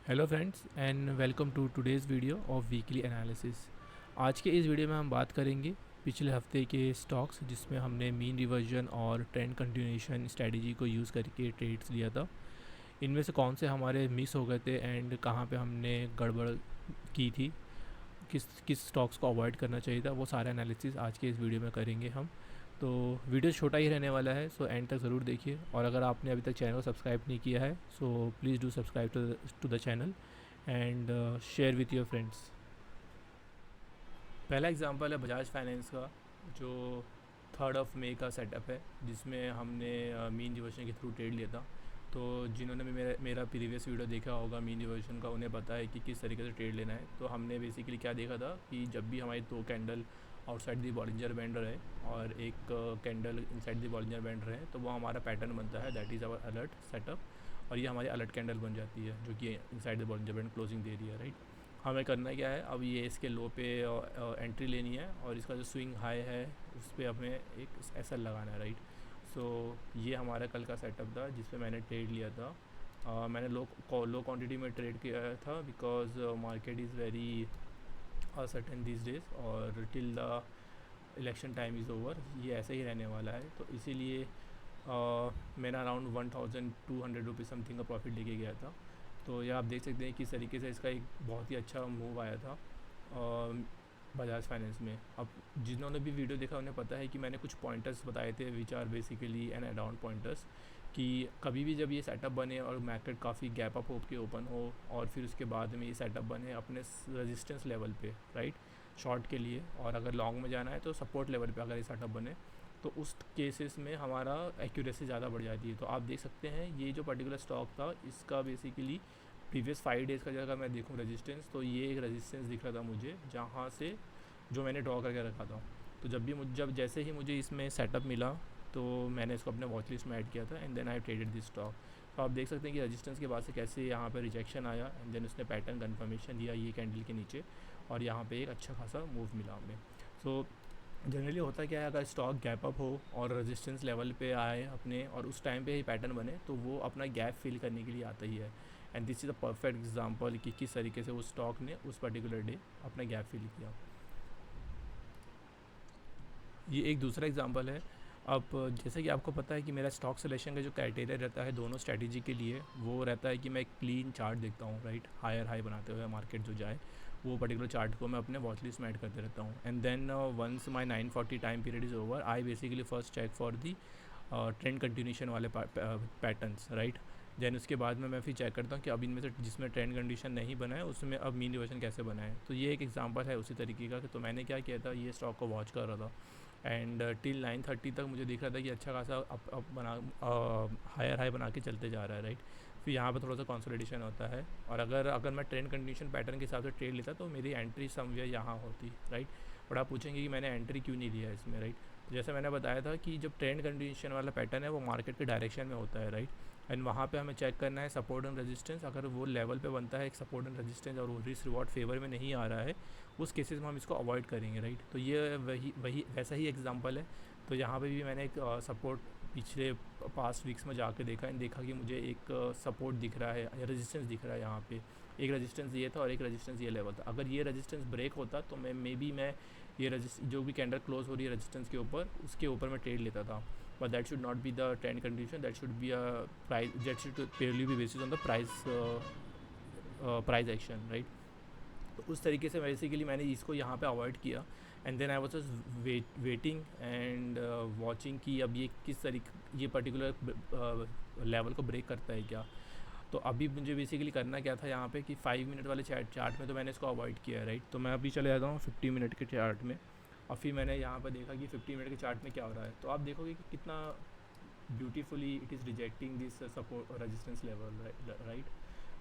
Hello friends and welcome to today's video of weekly analysis. आज के इस video में हम बात करेंगे पिछले हफ्ते के स्टॉक्स जिसमें हमने मीन रिवर्जन और ट्रेंड कंटिन्यूएशन स्ट्रेटजी को यूज़ करके ट्रेड्स लिया था। इनमें से कौन से हमारे मिस हो गए थे एंड कहाँ पे हमने गड़बड़ की थी, किस किस स्टॉक्स को अवॉइड करना चाहिए था, वो सारा एनालिसिस आज के इस वीडियो में करेंगे हम। तो वीडियो छोटा ही रहने वाला है, सो एंड तक ज़रूर देखिए। और अगर आपने अभी तक चैनल को सब्सक्राइब नहीं किया है so please do subscribe to the channel and share with your friends. पहला एग्जांपल है बजाज फाइनेंस का, जो 3 मई का सेटअप है, जिसमें हमने मीन रिवर्जन के थ्रू ट्रेड लिया था। तो जिन्होंने भी मेरा प्रीवियस वीडियो देखा होगा मीन रिवर्जन का, उन्हें पता है कि किस तरीके से ट्रेड लेना है। तो हमने बेसिकली क्या देखा था कि जब भी हमारी 2 candle outside the Bollinger band रहे और एक candle inside the Bollinger band रहे, तो वो हमारा पैटर्न बनता है, that is our alert setup. और ये हमारी अलर्ट कैंडल बन जाती है जो कि inside the Bollinger band closing दे रही है, राइट। हमें करना क्या है, अब ये इसके लो पे एंट्री लेनी है और इसका जो स्विंग हाई है उस पर हमें एक एसएल लगाना है, राइट। सो ये हमारा कल का सेटअप था जिस पे मैंने ट्रेड लिया था। मैंने लो क्वांटिटी में ट्रेड किया था because market is very certain this days, और till the election time is over ये ऐसे ही रहने वाला है। तो इसीलिए मैंने अराउंड 1200 रुपीज़ समथिंग का प्रॉफिट लेके गया था। तो ये आप देख सकते हैं किस तरीके से इसका एक बहुत ही अच्छा मूव आया था बजाज फाइनेंस में। अब जिन्होंने भी वीडियो देखा उन्हें पता है कि मैंने कुछ पॉइंटर्स बताए थे which are basically an add on pointers, कि कभी भी जब ये सेटअप बने और मार्केट काफ़ी गैप अप होकर ओपन हो और फिर उसके बाद में ये सेटअप बने अपने रेजिस्टेंस लेवल पे, राइट, शॉर्ट के लिए, और अगर लॉन्ग में जाना है तो सपोर्ट लेवल पे अगर ये सेटअप बने, तो उस केसेस में हमारा एक्यूरेसी ज़्यादा बढ़ जाती है। तो आप देख सकते हैं ये जो पर्टिकुलर स्टॉक था इसका बेसिकली प्रीवियस 5 डेज़ का अगर मैं देखूँ रेजिस्टेंस, तो ये एक रेजिस्टेंस दिख रहा था मुझे जहाँ से जो मैंने ड्रॉ करके रखा था। तो जब जैसे ही मुझे इसमें सेटअप मिला तो मैंने इसको अपने वॉच लिस्ट में ऐड किया था and then I traded this stock. तो आप देख सकते हैं कि रेजिस्टेंस के बाद से कैसे यहाँ पे रिजेक्शन आया एंड देन उसने पैटर्न कन्फर्मेशन दिया ये कैंडल के नीचे, और यहाँ पे एक अच्छा खासा मूव मिला हमें। सो जनरली होता क्या है, अगर स्टॉक गैप अप हो और रेजिस्टेंस लेवल पे आए अपने और उस टाइम पे ही पैटर्न बने, तो वो अपना गैप फिल करने के लिए आता ही है। And this is a perfect example कि किस तरीके से उस स्टॉक ने उस पर्टिकुलर डे अपना गैप फिल किया। ये एक दूसरा एग्जांपल है। अब जैसे कि आपको पता है कि मेरा स्टॉक सिलेक्शन का जो क्राइटेरिया रहता है दोनों स्ट्रैटेजी के लिए, वो रहता है कि मैं एक क्लीन चार्ट देखता हूँ, राइट। हायर हाई बनाते हुए मार्केट जो जाए वो पर्टिकुलर चार्ट को मैं अपने वॉच लिस्ट में ऐड करते रहता हूँ। And then once my 940 time period is over I basically first check for the trend continuation वाले पैटर्न्स, राइट। देन उसके बाद में मैं फिर चेक करता हूँ कि अब इनमें से जिसमें ट्रेंड कंडीशन नहीं बना है उसमें अब मीन रिवर्जन कैसे बना है। तो ये एक एग्जांपल है उसी तरीके का कि तो मैंने क्या किया था, ये स्टॉक को वॉच कर रहा था एंड टिल 9:30 तक मुझे दिख रहा था कि अच्छा खासा अप बना हायर हाई बना के चलते जा रहा है, राइट। फिर यहाँ पर थोड़ा सा कंसोलिडेशन होता है, और अगर अगर मैं ट्रेंड कंडीशन पैटर्न के हिसाब से ट्रेड लेता तो मेरी एंट्री समवेयर यहाँ होती, राइट। बट आप पूछेंगे कि मैंने एंट्री क्यों नहीं लिया इसमें, राइट। तो जैसे मैंने बताया था कि जब ट्रेंड कंडीशन वाला पैटर्न है वो मार्केट के डायरेक्शन में होता है, राइट। एंड वहाँ पे हमें चेक करना है सपोर्ट एंड रेजिस्टेंस, अगर वो लेवल पे बनता है एक सपोर्ट एंड रेजिस्टेंस और वो रिस्क रिवॉर्ड फेवर में नहीं आ रहा है, उस केसेस में हम इसको अवॉइड करेंगे, राइट। तो ये वही वही वैसा ही एग्जांपल है। तो यहाँ पे भी मैंने एक सपोर्ट पिछले पास्ट वीक्स में जाके देखा एंड देखा कि मुझे एक सपोर्ट दिख रहा है या रेजिस्टेंस दिख रहा है यहाँ पे। एक रेजिस्टेंस ये था और एक रेजिस्टेंस ये लेवल था। अगर ये रेजिस्टेंस ब्रेक होता तो मैं ये जो भी कैंडल क्लोज हो रही है रेजिस्टेंस के ऊपर उसके ऊपर मैं ट्रेड लेता था। But that should not be the trend condition, that should be a price, that should purely be basis on the price action, right. तो उस तरीके से बेसिकली मैंने इसको यहाँ पे अवॉइड किया and then I was just waiting and watching कि अब ये किस तरीके ये पर्टिकुलर लेवल को ब्रेक करता है क्या। तो अभी मुझे बेसिकली करना क्या था यहाँ पे कि 5 मिनट वाले चार्ट में तो मैंने इसको अवॉइड किया है, राइट। तो मैं अभी चले जाता हूँ 50 मिनट के चार्ट में, और फिर मैंने यहाँ पर देखा कि 50 मिनट के चार्ट में क्या हो रहा है। तो आप देखोगे कि कितना beautifully it is rejecting this support resistance level, right.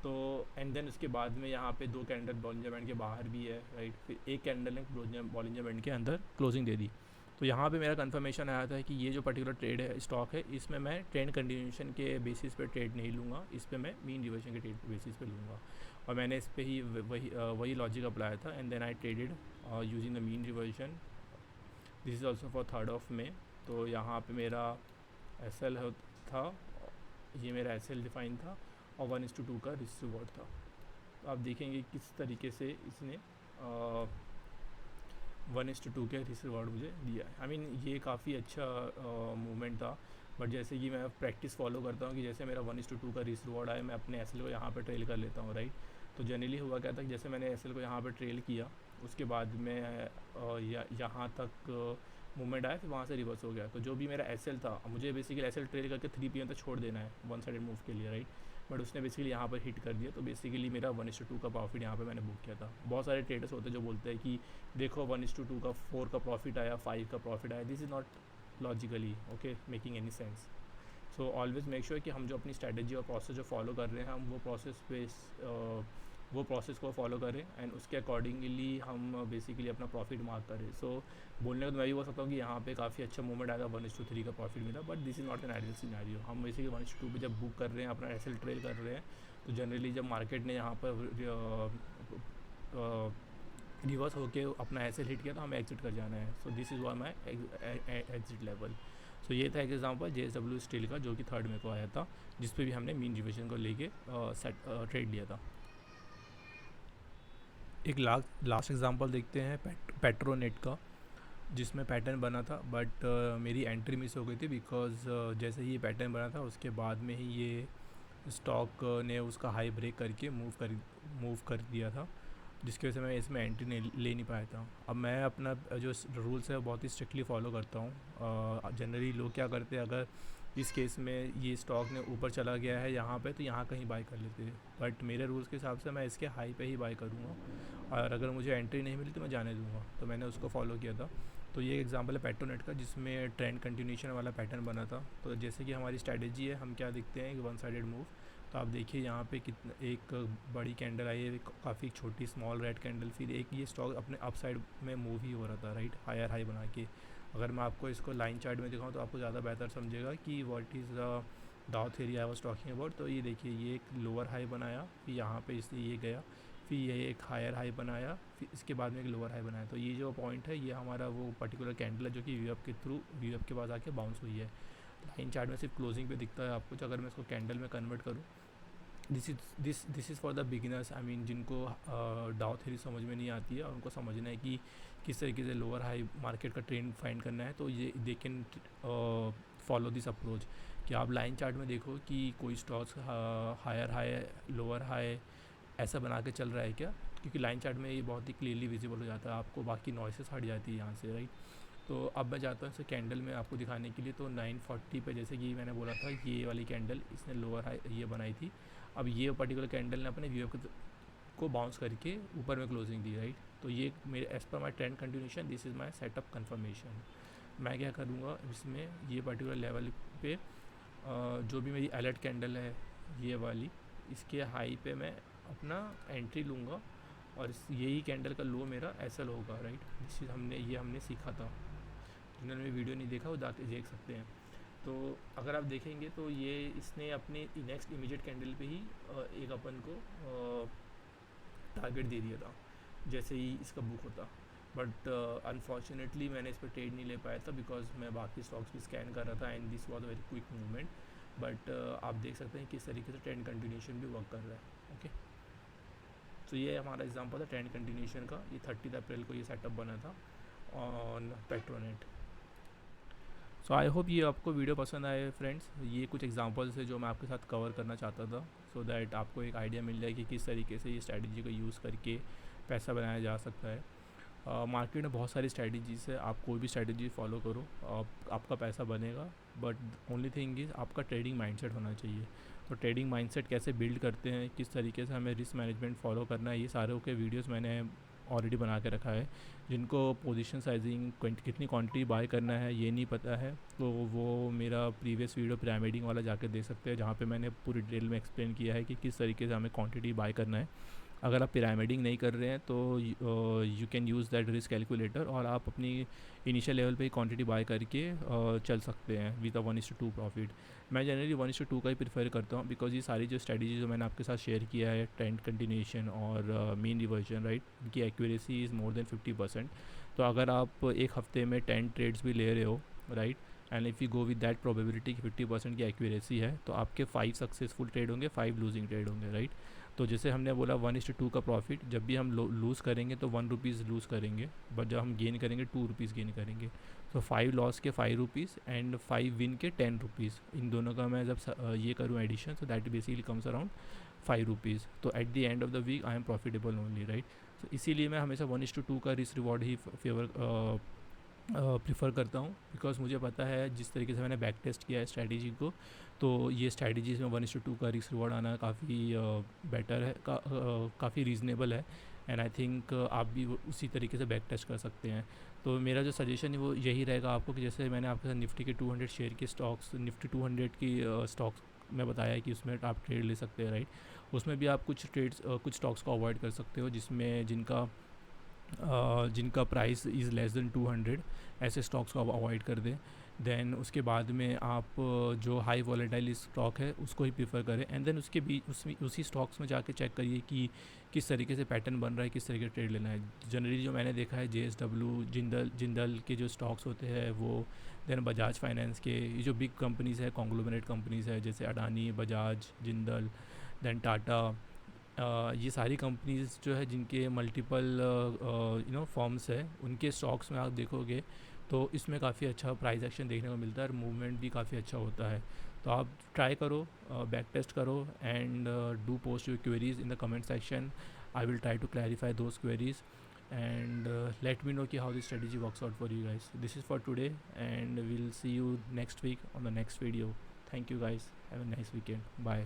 तो एंड देन उसके बाद में यहाँ पे 2 कैंडल बॉलिंजर बैंड के बाहर भी है, राइट। फिर एक कैंडल ने बॉलिंजर बैंड के अंदर क्लोजिंग दे दी। तो यहाँ पे मेरा कंफर्मेशन आया था कि ये जो पर्टिकुलर ट्रेड है स्टॉक है इसमें मैं ट्रेंड कंटिन्यूशन के बेसिस पे ट्रेड नहीं लूँगा, इस पर मैं मीन रिवर्जन के ट्रेड बेसिस पे लूँगा। और मैंने इस पर ही वही लॉजिक अप्लाई था and then I traded using the mean reversion. This is also for 3 May. तो यहाँ पे मेरा एस था, ये मेरा एस डिफाइन था और 1:2 का रिस्क रिवॉर्ड था। तो आप देखेंगे किस तरीके से इसने 1:2 के रिस्क रिवॉर्ड मुझे दिया है। आई मीन ये काफ़ी अच्छा मूवमेंट था। बट जैसे कि मैं प्रैक्टिस फॉलो करता हूँ कि जैसे मेरा 1:2 का रिस्क रिवॉर्ड आए, मैं अपने एसएल को यहाँ पे ट्रेल कर लेता हूँ, राइट। तो जनरली हुआ क्या था कि जैसे मैंने एसएल को यहाँ पे ट्रेल किया, उसके बाद में यहाँ तक मूवमेंट आया, फिर वहाँ से रिवर्स हो गया। तो जो भी मेरा एसएल था, मुझे बेसिकली एसएल ट्रेल करके 3 PM तक छोड़ देना है वन साइडेड मूव के लिए, राइट। बट उसने बेसिकली यहाँ पर हिट कर दिया, तो बेसिकली मेरा 1:2 का प्रॉफिट यहाँ पे मैंने बुक किया था। बहुत सारे ट्रेडर्स होते हैं जो बोलते हैं कि देखो 1:2 का 4 का प्रॉफिट आया, 5 का प्रॉफिट आया। This is not logically okay making any sense. So always make sure कि हम जो अपनी स्ट्रैटेजी और प्रोसेस जो फॉलो कर रहे हैं, हम वो प्रोसेस को फॉलो करें एंड उसके अकॉर्डिंगली हम बेसिकली अपना प्रॉफिट मार्क करें। सो बोलने को तो मैं भी बोल सकता हूँ कि यहाँ पे काफ़ी अच्छा मूवमेंट आया था, 1:3 का प्रॉफिट मिला। But this is not an ideal scenario. हम बेसिकली 1:2 पे जब बुक कर रहे हैं, अपना एसएल ट्रेल कर रहे हैं, तो जनरली जब मार्केट ने यहाँ पर रिवर्स होके अपना एसएल हिट किया, तो हमें एग्जिट कर जाना है। So this is one my exit level. So ये था एक एग्जांपल JSW स्टील का, जो कि 3rd में को आया था, जिस पे भी हमने मीन रिवर्जन को लेके ट्रेड लिया था। एक लास्ट एग्जांपल देखते हैं पेट्रोनेट का, जिसमें पैटर्न बना था। बट मेरी एंट्री मिस हो गई थी, बिकॉज जैसे ही ये पैटर्न बना था, उसके बाद में ही ये स्टॉक ने उसका हाई ब्रेक करके मूव कर दिया था, जिसकी वजह से मैं इसमें एंट्री ले नहीं पाया था। अब मैं अपना जो रूल्स है वो बहुत ही स्ट्रिक्टली फॉलो करता हूँ। जनरली लोग क्या करते हैं, अगर इस केस में ये स्टॉक ने ऊपर चला गया है यहाँ पे, तो यहाँ कहीं बाय कर लेते हैं। बट मेरे रूल्स के हिसाब से मैं इसके हाई पे ही बाय करूँगा, और अगर मुझे एंट्री नहीं मिली तो मैं जाने दूँगा। तो मैंने उसको फॉलो किया था। तो ये एग्जांपल है पेट्रोनेट का, जिसमें ट्रेंड कंटिन्यूशन वाला पैटर्न बना था। तो जैसे कि हमारी स्ट्रैटेजी है, हम क्या देखते हैं कि वन साइडेड मूव। तो आप देखिए यहाँ पे कितना एक बड़ी कैंडल आई है, काफ़ी छोटी स्मॉल रेड कैंडल, फिर एक ये स्टॉक अपने अप साइड में मूव ही हो रहा था, राइट, हायर हाई बना के। अगर मैं आपको इसको लाइन चार्ट में दिखाऊँ तो आपको ज़्यादा बेहतर समझेगा कि व्हाट इज़ द डाउ theory I was talking about. तो ये देखिए, ये एक लोअर हाई बनाया, फिर यहाँ पे इसने ये गया, फिर ये एक हायर हाई बनाया, फिर इसके बाद में एक लोअर हाई बनाया। तो ये जो पॉइंट है, ये हमारा वो पर्टिकुलर कैंडल है, जो कि वीएफ के थ्रू वीएफ के पास आके बाउंस हुई है। लाइन चार्ट में सिर्फ क्लोजिंग पे दिखता है आपको। अगर मैं इसको कैंडल में कन्वर्ट करूँ, this is for the beginners. I mean जिनको डाउ थ्योरी समझ में नहीं आती है, और उनको समझना है कि किस तरीके से लोअर हाई मार्केट का ट्रेंड फाइंड करना है, तो ये they can follow this approach. कि आप लाइन चार्ट में देखो कि कोई stocks higher high lower high ऐसा बना के चल रहा है क्या, क्योंकि लाइन चार्ट में ये बहुत ही क्लियरली विजिबल हो जाता है आपको, बाकी नॉइसेस हट जाती है यहाँ से, राइट। तो अब मैं जाता हूँ इसे कैंडल में आपको दिखाने के लिए। तो 940 पे, जैसे कि मैंने बोला था, ये वाली कैंडल इसने लोअर हाई ये बनाई थी। अब ये पर्टिकुलर कैंडल ने अपने व्यू को बाउंस करके ऊपर में क्लोजिंग दी, राइट। तो ये मेरे as per my trend continuation, this is my setup confirmation. मैं क्या करूँगा इसमें, ये पर्टिकुलर लेवल पे जो भी मेरी अलर्ट कैंडल है ये वाली, इसके हाई पे मैं अपना एंट्री लूँगा, और यही कैंडल का लो मेरा एसएल होगा, राइट। दिस इज़ हमने सीखा था। जिन्होंने वीडियो नहीं देखा वो जाके देख सकते हैं। तो अगर आप देखेंगे तो ये इसने अपने नेक्स्ट इमीडिएट कैंडल पे ही एक अपन को टारगेट दे दिया था, जैसे ही इसका बुक होता। बट अनफॉर्चुनेटली मैंने इस पर ट्रेड नहीं ले पाया था, बिकॉज मैं बाकी स्टॉक्स भी स्कैन कर रहा था, and this was a very quick movement. But आप देख सकते हैं किस तरीके से ट्रेंड कंटिन्यूशन भी वर्क कर रहा है, ओके। तो ये हमारा एग्जांपल था ट्रेंड कंटिन्यूशन का। ये 30 अप्रैल को ये सेटअप बना था on Petronet. So I hope ये आपको वीडियो पसंद आए फ्रेंड्स। ये कुछ एग्जांपल्स है जो मैं आपके साथ कवर करना चाहता था, सो दैट आपको एक आइडिया मिल जाए कि किस तरीके से ये स्ट्रैटेजी को यूज़ करके पैसा बनाया जा सकता है। मार्केट में बहुत सारी स्ट्रैटेजीज़ है, आप कोई भी स्ट्रैटेजी फॉलो करो, आपका पैसा बनेगा। बट ओनली थिंग इज़ आपका ट्रेडिंग माइंडसेट होना चाहिए। तो ट्रेडिंग माइंडसेट कैसे बिल्ड करते हैं, किस तरीके से हमें रिस्क मैनेजमेंट फॉलो करना है, ये सारे के वीडियोस मैंने ऑलरेडी बना के रखा है। जिनको पोजीशन साइजिंग कितनी क्वांटिटी बाय करना है ये नहीं पता है, तो वो मेरा प्रीवियस वीडियो पिरामिडिंग वाला जाके देख सकते हैं, जहाँ पे मैंने पूरी डिटेल में एक्सप्लेन किया है कि किस तरीके से हमें क्वांटिटी बाय करना है। अगर आप पिरामिडिंग नहीं कर रहे हैं तो you can use that risk calculator, और आप अपनी इनिशियल लेवल पे ही क्वांटिटी बाय करके चल सकते हैं विद अ 1:2 प्रॉफिट। मैं जनरली 1:2 का ही प्रीफर करता हूँ, बिकॉज ये सारी जो स्ट्रैटेजी जो मैंने आपके साथ शेयर किया है, ट्रेंड कंटिन्यूशन और मीन रिवर्जन, राइट, इनकी एक्यूरेसी इज़ मोर देन 50%। तो अगर आप एक हफ्ते में 10 ट्रेड्स भी ले रहे हो, right, and if you go with that probability कि 50% की एक्यूरेसी है, तो आपके 5 सक्सेसफुल ट्रेड होंगे, 5 लूजिंग ट्रेड होंगे, राइट। तो जैसे हमने बोला 1:2 का प्रॉफिट, जब भी हम लूज़ करेंगे तो 1 रुपीज़ लूज़ करेंगे, बट जब हम गेन करेंगे 2 रुपीज़ गेन करेंगे। तो 5 लॉस के 5 रुपीज़ एंड 5 विन के 10 रुपीज़, इन दोनों का मैं जब ये करूँ एडिशन, तो that basically comes around 5 rupees. तो at the end of the week I am profitable only, right. तो इसीलिए मैं हमेशा 1:2 का रिस्क रिवॉर्ड ही प्रीफर करता हूँ, बिकॉज मुझे पता है जिस तरीके से मैंने बैक टेस्ट किया है स्ट्रैटेजी को, तो ये स्ट्रैटेजीज़ में 1:2 का रिस्क रिवॉर्ड आना काफ़ी बेटर है, काफ़ी रीज़नेबल है। एंड आई थिंक आप भी उसी तरीके से बैक टेस्ट कर सकते हैं। तो मेरा जो सजेशन है वो यही रहेगा आपको, कि जैसे मैंने आपके साथ निफ्टी के 200 शेयर के स्टॉक्स, निफ्टी 200 की स्टॉक्स में बताया है कि उसमें आप ट्रेड ले सकते हैं, राइट। उसमें भी आप कुछ ट्रेड्स, कुछ स्टॉक्स को अवॉइड कर सकते हो, जिसमें जिनका प्राइस इज़ लेस देन 200, ऐसे स्टॉक्स को आप अवॉइड कर दें। देन उसके बाद में आप जो हाई वॉलेटाइल स्टॉक है उसको ही प्रीफर करें, एंड देन उसके बीच उसी स्टॉक्स में जाके चेक करिए कि किस तरीके से पैटर्न बन रहा है, किस तरीके से ट्रेड लेना है। जनरली जो मैंने देखा है, JSW, जिंदल के जो स्टॉक्स होते हैं वो, देन बजाज फाइनेंस के, ये जो बिग कंपनीज़ है, कॉन्ग्लोमरेट कंपनीज़ है, जैसे अडानी, बजाज, जिंदल, देन टाटा, ये सारी कंपनीज़ जो है जिनके मल्टीपल फॉर्म्स है, उनके स्टॉक्स में आप देखोगे तो इसमें काफ़ी अच्छा प्राइस एक्शन देखने को मिलता है, और मूवमेंट भी काफ़ी अच्छा होता है। तो आप ट्राई करो, बैक टेस्ट करो, and do post your queries in the comment section. I will try to clarify those queries, and let me know ki how this strategy works out for you guys. This is for today, and we'll see you next week on the next video. Thank you guys, have a nice weekend, bye.